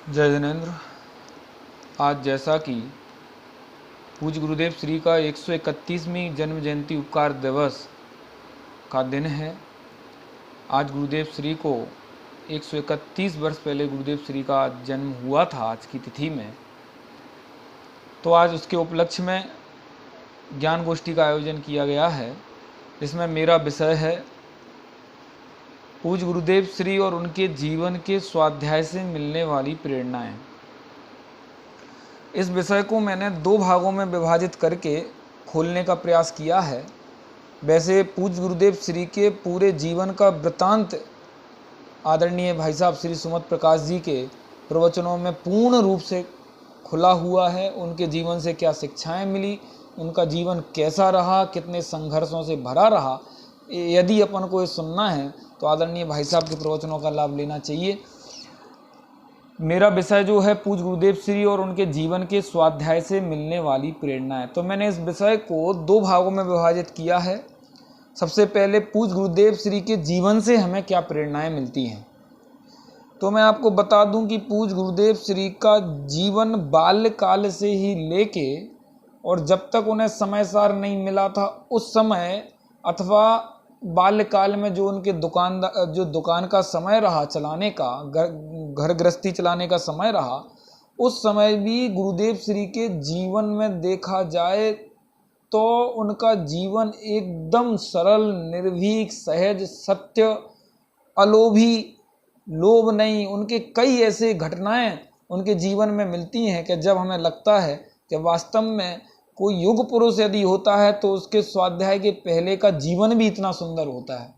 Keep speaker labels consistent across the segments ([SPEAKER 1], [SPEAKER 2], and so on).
[SPEAKER 1] जय जिनेन्द्र। आज जैसा कि पूज्य गुरुदेव श्री का 131वीं जन्म जयंती उपकार दिवस का दिन है। आज गुरुदेव श्री को 131 वर्ष पहले गुरुदेव श्री का जन्म हुआ था आज की तिथि में। तो आज उसके उपलक्ष्य में ज्ञान गोष्ठी का आयोजन किया गया है। इसमें मेरा विषय है पूज्य गुरुदेव श्री और उनके जीवन के स्वाध्याय से मिलने वाली प्रेरणाएं। इस विषय को मैंने दो भागों में विभाजित करके खोलने का प्रयास किया है। वैसे पूज्य गुरुदेव श्री के पूरे जीवन का वृत्तांत आदरणीय भाई साहब श्री सुमत प्रकाश जी के प्रवचनों में पूर्ण रूप से खुला हुआ है। उनके जीवन से क्या शिक्षाएं मिली, उनका जीवन कैसा रहा, कितने संघर्षों से भरा रहा, यदि अपन को ये सुनना है तो आदरणीय भाई साहब के प्रवचनों का लाभ लेना चाहिए। मेरा विषय जो है पूज्य गुरुदेव श्री और उनके जीवन के स्वाध्याय से मिलने वाली प्रेरणाएं। तो मैंने इस विषय को दो भागों में विभाजित किया है। सबसे पहले पूज्य गुरुदेव श्री के जीवन से हमें क्या प्रेरणाएं मिलती हैं। तो मैं आपको बता दूं कि पूज्य गुरुदेव श्री का जीवन बाल्यकाल से ही लेके और जब तक उन्हें समय सार नहीं मिला था उस समय, अथवा बाल्यकाल में जो उनके दुकान का समय रहा चलाने का, घर गृहस्थी चलाने का समय रहा, उस समय भी गुरुदेव श्री के जीवन में देखा जाए तो उनका जीवन एकदम सरल, निर्भीक, सहज, सत्य, अलोभी, लोभ नहीं। उनके कई ऐसे घटनाएं उनके जीवन में मिलती हैं कि जब हमें लगता है कि वास्तव में कोई युग पुरुष यदि होता है तो उसके स्वाध्याय के पहले का जीवन भी इतना सुंदर होता है।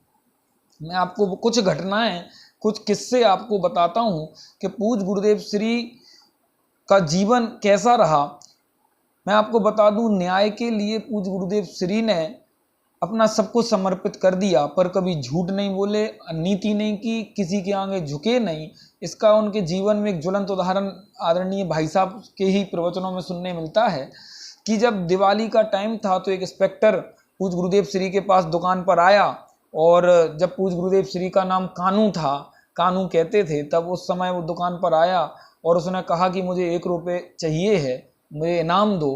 [SPEAKER 1] मैं आपको कुछ घटनाएं, कुछ किस्से आपको बताता हूं कि पूज्य गुरुदेव श्री का जीवन कैसा रहा। मैं आपको बता दूं, न्याय के लिए पूज्य गुरुदेव श्री ने अपना सब कुछ समर्पित कर दिया, पर कभी झूठ नहीं बोले, नीति नहीं की, किसी के आगे झुके नहीं। इसका उनके जीवन में एक ज्वलंत उदाहरण आदरणीय भाई साहब के ही प्रवचनों में सुनने मिलता है कि जब दिवाली का टाइम था तो एक इंस्पेक्टर पूज्य गुरुदेव श्री के पास दुकान पर आया, और जब पूज्य गुरुदेव श्री का नाम कानू था, कानू कहते थे, तब उस समय वो दुकान पर आया और उसने कहा कि मुझे 1 रुपये चाहिए है, मुझे इनाम दो।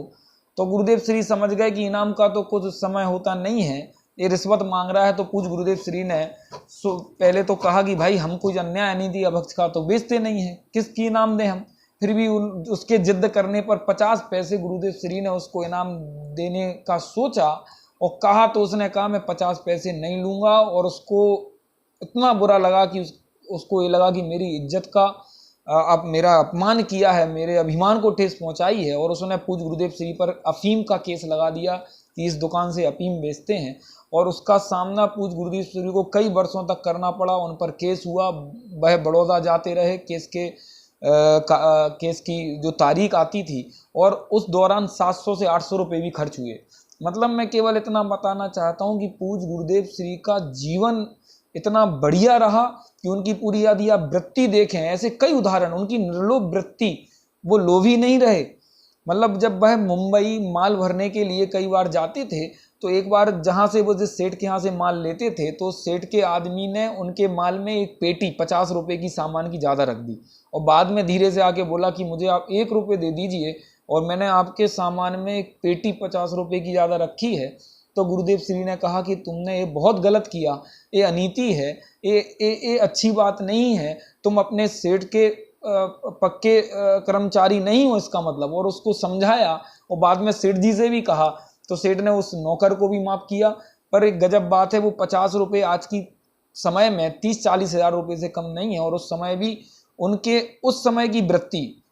[SPEAKER 1] तो गुरुदेव श्री समझ गए कि इनाम का तो कुछ समय होता नहीं है, ये रिश्वत मांग रहा है। तो पूज्य गुरुदेव श्री ने पहले तो कहा कि भाई हम कोई अन्याय अनिति अभक्त का तो बेचते नहीं है, किसकी इनाम दें हम। फिर भी उसके जिद्द करने पर 50 पैसे गुरुदेव श्री ने उसको इनाम देने का सोचा और कहा, तो उसने कहा मैं 50 पैसे नहीं लूँगा। और उसको इतना बुरा लगा कि उसको ये लगा कि मेरी इज्जत का अब मेरा अपमान किया है, मेरे अभिमान को ठेस पहुंचाई है। और उसने पूज्य गुरुदेव श्री पर अफीम का केस लगा दिया कि इस दुकान से अफीम बेचते हैं, और उसका सामना पूज्य गुरुदेव श्री को कई वर्षों तक करना पड़ा। उन पर केस हुआ, वह बड़ौदा जाते रहे, केस की जो तारीख आती थी, और उस दौरान 700 से 800 रुपये भी खर्च हुए। मतलब मैं केवल इतना बताना चाहता हूँ कि पूज्य गुरुदेव श्री का जीवन इतना बढ़िया रहा कि उनकी पूरी यदि आप वृत्ति देखें, ऐसे कई उदाहरण, उनकी निर्लोभ वृत्ति, वो लोभी नहीं रहे। मतलब जब वह मुंबई माल भरने के लिए कई बार जाते थे तो एक बार जहाँ से वो जिस सेठ के यहाँ से माल लेते थे तो सेठ के आदमी ने उनके माल में एक पेटी 50 रुपये की सामान की ज़्यादा रख दी, और बाद में धीरे से आके बोला कि मुझे आप 1 रुपये दे दीजिए और मैंने आपके सामान में एक पेटी 50 रुपये की ज़्यादा रखी है। तो गुरुदेव श्री ने कहा कि तुमने ये बहुत गलत किया, ये अनीति है, ये अच्छी बात नहीं है, तुम अपने सेठ के पक्के कर्मचारी नहीं हो इसका मतलब। और उसको समझाया, और बाद में सेठ जी से भी कहा, तो सेठ ने उस नौकर को भी माफ किया। पर एक गजब बात है, वो 50 रुपये आज की समय में 30-40 हज़ार रुपये से कम नहीं है। और उस समय भी उनके उस समय की वृत्ति,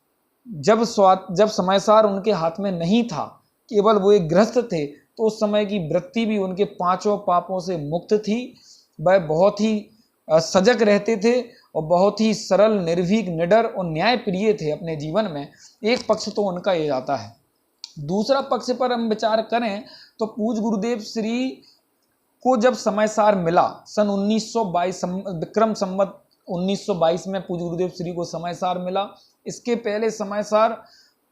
[SPEAKER 1] जब समय सार उनके हाथ में नहीं था, केवल वो एक गृहस्थ थे, तो उस समय की वृत्ति भी उनके 5 पापों से मुक्त थी। वह बहुत ही सजग रहते थे और बहुत ही सरल, निर्भीक, निडर और न्यायप्रिय थे अपने जीवन में। एक पक्ष तो उनका ये आता है। दूसरा पक्ष पर हम विचार करें तो पूज्य गुरुदेव श्री को जब समय सार मिला, सन 1922 विक्रम संवत 1922 में पूज्य गुरुदेव श्री को समय सार मिला। इसके पहले समय सार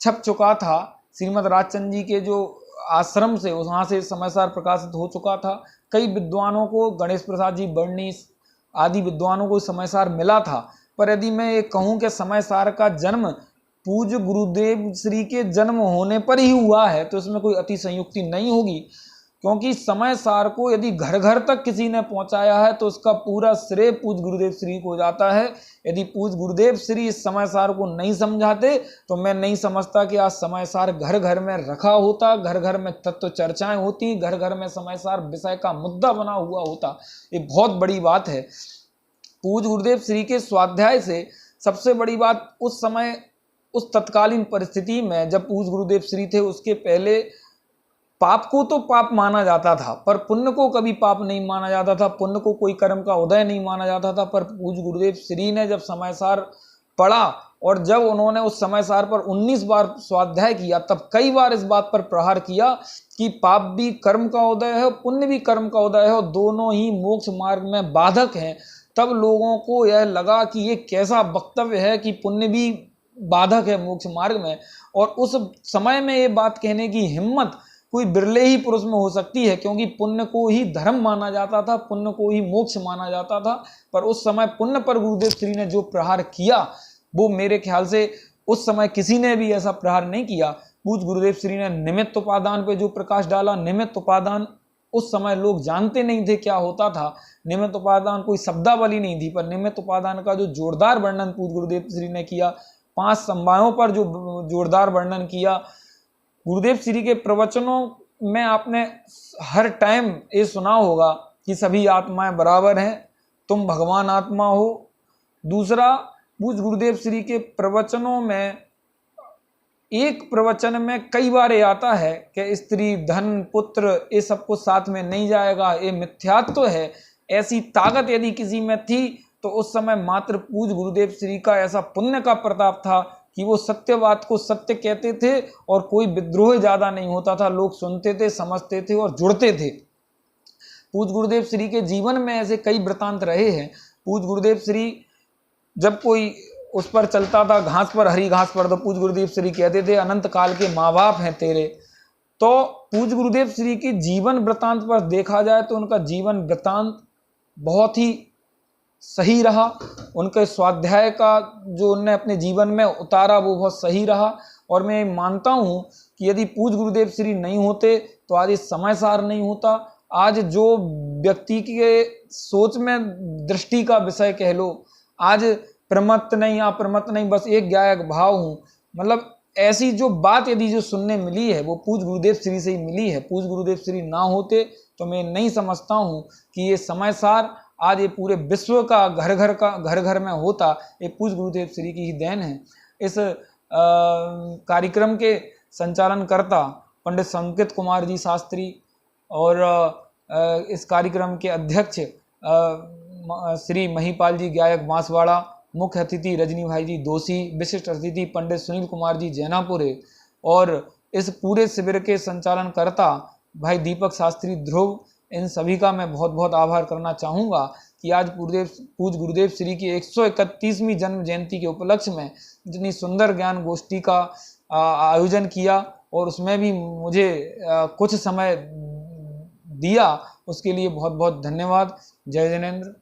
[SPEAKER 1] छप चुका था, श्रीमद राजचंद जी के जो आश्रम से, वहाँ से समय सार प्रकाशित हो चुका था। कई विद्वानों को, गणेश प्रसाद जी बर्नीस आदि विद्वानों को समय सार मिला था, पर यदि मैं ये कहूँ कि समय सार का जन्म पूज्य गुरुदेव श्री के जन्म होने पर ही हुआ है तो इसमें कोई अतिशयोक्ति नहीं होगी, क्योंकि समय सार को यदि घर घर तक किसी ने पहुंचाया है तो उसका पूरा श्रेय पूज्य गुरुदेव श्री को जाता है। यदि पूज्य गुरुदेव श्री इस समय सार को नहीं समझाते तो मैं नहीं समझता कि आज समय सार घर घर में रखा होता, घर घर में तत्व चर्चाएं होती, घर घर में समय सार विषय का मुद्दा बना हुआ होता। ये बहुत बड़ी बात है। पूज्य गुरुदेव श्री के स्वाध्याय से सबसे बड़ी बात उस समय, उस तत्कालीन परिस्थिति में जब पूज्य गुरुदेव श्री थे, उसके पहले पाप को तो पाप माना जाता था पर पुण्य को कभी पाप नहीं माना जाता था, पुण्य को कोई कर्म का उदय नहीं माना जाता था। पर पूज्य गुरुदेव श्री ने जब समय सार पढ़ा और जब उन्होंने उस समय सार पर 19 बार स्वाध्याय किया, तब कई बार इस बात पर प्रहार किया कि पाप भी कर्म का उदय है, पुण्य भी कर्म का उदय है और दोनों ही मोक्ष मार्ग में बाधक हैं। तब लोगों को यह लगा कि ये कैसा वक्तव्य है कि पुण्य भी बाधक है मोक्ष मार्ग में। और उस समय में ये बात कहने की हिम्मत कोई बिरले ही पुरुष में हो सकती है, क्योंकि पुण्य को ही धर्म माना जाता था, पुण्य को ही मोक्ष माना जाता था। पर उस समय पुण्य पर गुरुदेव श्री ने जो प्रहार किया वो मेरे ख्याल से उस समय किसी ने भी ऐसा प्रहार नहीं किया। पूज्य गुरुदेव श्री ने निमित्त उपादान पे जो प्रकाश डाला, निमित्त उपादान उस समय लोग जानते नहीं थे क्या होता था। निमित्त उपादान कोई शब्दावली नहीं थी, पर निमित्त उपादान का जो जोरदार वर्णन पूज्य गुरुदेव श्री ने किया, 5 समवायों पर जो जोरदार वर्णन किया। गुरुदेव श्री के प्रवचनों में आपने हर टाइम ये सुना होगा कि सभी आत्माएं बराबर हैं, तुम भगवान आत्मा हो। दूसरा, पूज्य गुरुदेव श्री के प्रवचनों में एक प्रवचन में कई बार ये आता है कि स्त्री, धन, पुत्र ये सबको साथ में नहीं जाएगा, ये मिथ्यात्व है। ऐसी ताकत यदि किसी में थी तो उस समय मात्र पूज्य गुरुदेव श्री का ऐसा पुण्य का प्रताप था कि वो सत्यवाद को सत्य कहते थे और कोई विद्रोह ज्यादा नहीं होता था। लोग सुनते थे, समझते थे और जुड़ते थे। पूज्य गुरुदेव श्री के जीवन में ऐसे कई वृतांत रहे हैं। पूज्य गुरुदेव श्री जब कोई उस पर चलता था, घास पर, हरी घास पर, तो पूज्य गुरुदेव श्री कहते थे अनंत काल के माँ बाप हैं तेरे। तो पूज्य गुरुदेव श्री की जीवन वृतांत पर देखा जाए तो उनका जीवन वृतांत बहुत ही सही रहा। उनके स्वाध्याय का जो उन्होंने अपने जीवन में उतारा वो बहुत सही रहा। और मैं मानता हूँ कि यदि पूज्य गुरुदेव श्री नहीं होते तो आज इस समय सार नहीं होता। आज जो व्यक्ति के सोच में दृष्टि का विषय कह लो, आज प्रमत्त नहीं, अप्रमत्त नहीं, बस एक गायक भाव हूँ, मतलब ऐसी जो बात यदि जो सुनने मिली है वो पूज्य गुरुदेव श्री से ही मिली है। पूज्य गुरुदेव श्री ना होते तो मैं नहीं समझता हूँ कि ये समय सार आज ये पूरे विश्व का घर घर में होता। ये पूज्य गुरुदेव श्री की ही देन है। इस कार्यक्रम के संचालनकर्ता पंडित संकित कुमार जी शास्त्री और इस कार्यक्रम के अध्यक्ष श्री महिपाल जी गायक बांसवाड़ा, मुख्य अतिथि रजनी भाई जी दोषी, विशिष्ट अतिथि पंडित सुनील कुमार जी जैनापुरे और इस पूरे शिविर के संचालनकर्ता भाई दीपक शास्त्री ध्रुव, इन सभी का मैं बहुत बहुत आभार करना चाहूँगा कि आज पूज्य गुरुदेव श्री की 131वीं जन्म जयंती के उपलक्ष्य में इतनी सुंदर ज्ञान गोष्ठी का आयोजन किया और उसमें भी मुझे कुछ समय दिया, उसके लिए बहुत बहुत धन्यवाद। जय जिनेंद्र।